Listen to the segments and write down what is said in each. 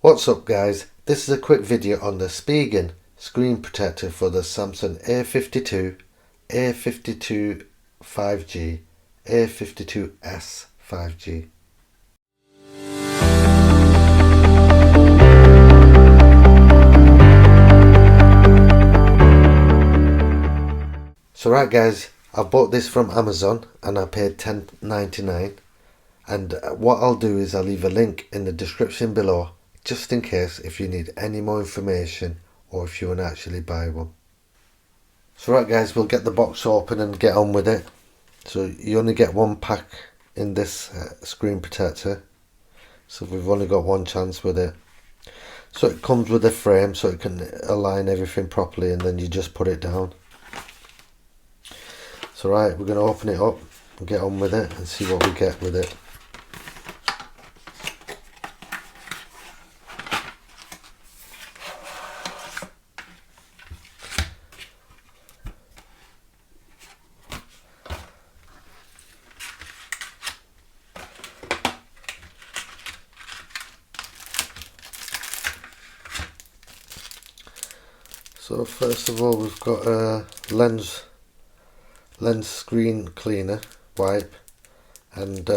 What's up guys, this is a quick video on the Spigen screen protector for the Samsung A52, A52 5G, A52s 5G. So right guys, I bought this from Amazon and I paid $10.99, and what I'll do is I'll leave a link in the description below just in case if you need any more information or if you want to actually buy one. So right guys, we'll get the box open and get on with it. So you only get one pack in this screen protector, so we've only got one chance with it. So it comes with a frame so it can align everything properly, and then you just put it down. So right, we're going to open it up and get on with it and see what we get with it. So first of all, we've got a lens screen cleaner wipe, and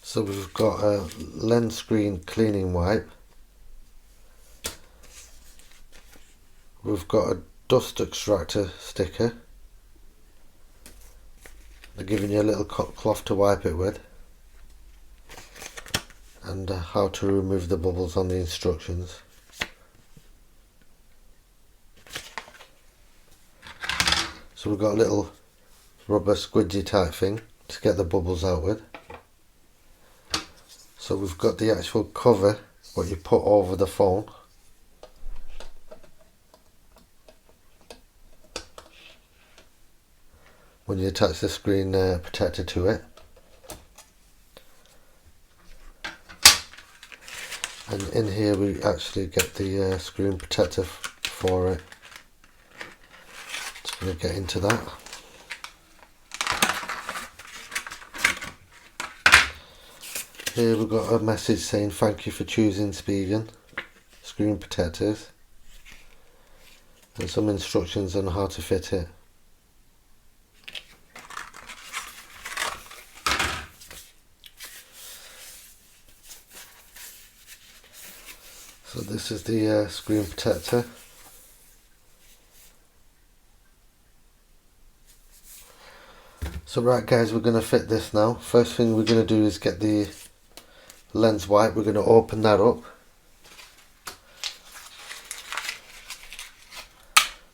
so we've got a lens screen cleaning wipe. We've got a dust extractor sticker. They're giving you a little cloth to wipe it with, and how to remove the bubbles on the instructions. So we've got a little rubber squidgy type thing to get the bubbles out with. So we've got the actual cover, what you put over the phone. When you attach the screen protector to it. And in here we actually get the screen protector for it. Just going to get into that. Here we've got a message saying thank you for choosing Spigen screen protectors, and some instructions on how to fit it. So this is the screen protector. So right guys, we're going to fit this now. First thing we're going to do is get the lens wipe. We're going to open that up.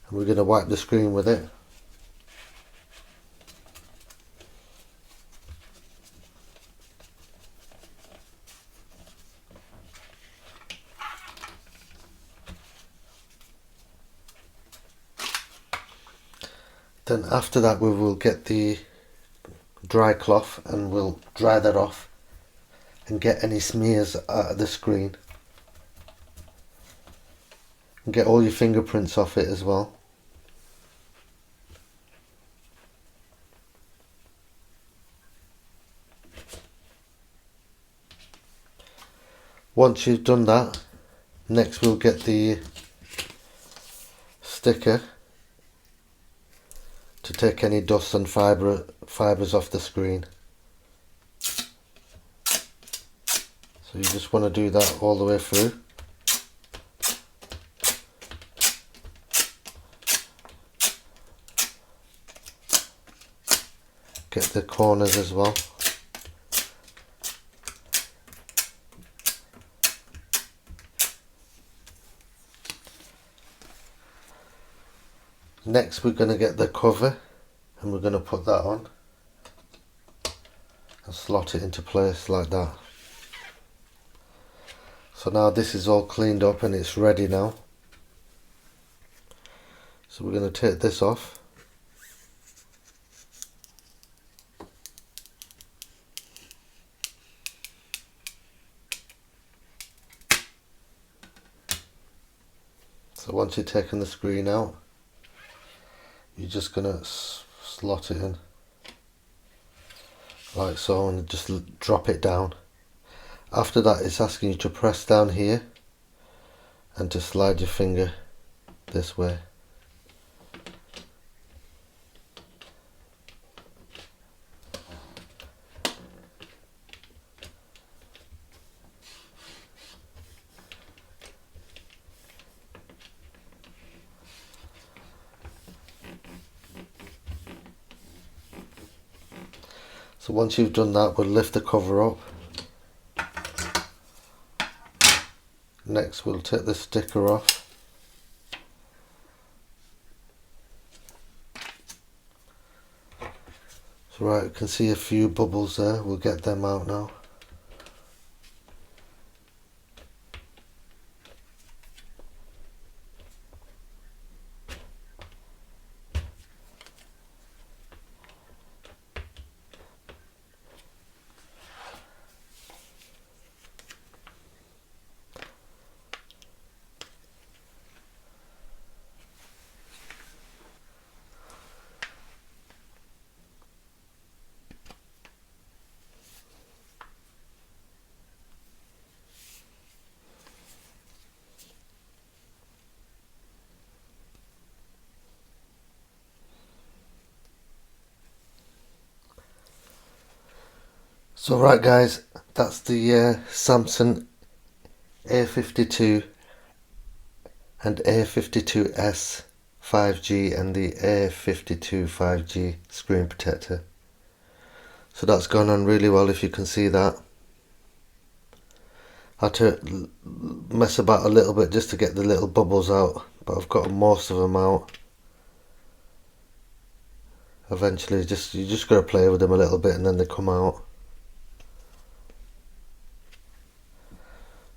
And we're going to wipe the screen with it. Then after that we will get the dry cloth and we'll dry that off and get any smears out of the screen. And get all your fingerprints off it as well. Once you've done that, next we'll get the sticker to take any dust and fibres off the screen. So you just want to do that all the way through. Get the corners as well. Next we're going to get the cover and we're going to put that on and slot it into place like that. So now this is all cleaned up and it's ready now. So we're going to take this off. So once you've taken the screen out, you're just going to slot it in like so and just drop it down. After that, it's asking you to press down here and to slide your finger this way. So once you've done that, we'll lift the cover up. Next, we'll take the sticker off. So right, you can see a few bubbles there. We'll get them out now. So right guys, that's the Samsung A52 and A52s 5G and the A52 5G screen protector. So that's gone on really well, if you can see that. I had to mess about a little bit just to get the little bubbles out, but I've got most of them out. Eventually, you just got to play with them a little bit and then they come out.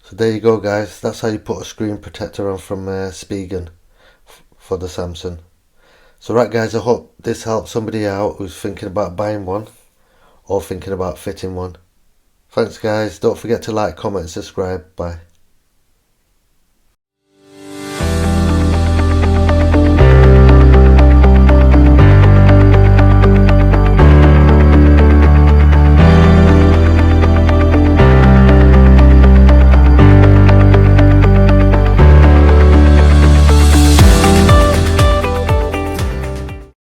So there you go guys, that's how you put a screen protector on from Spigen for the Samsung. So right guys, I hope this helps somebody out who's thinking about buying one or thinking about fitting one. Thanks guys, don't forget to like, comment and subscribe. Bye.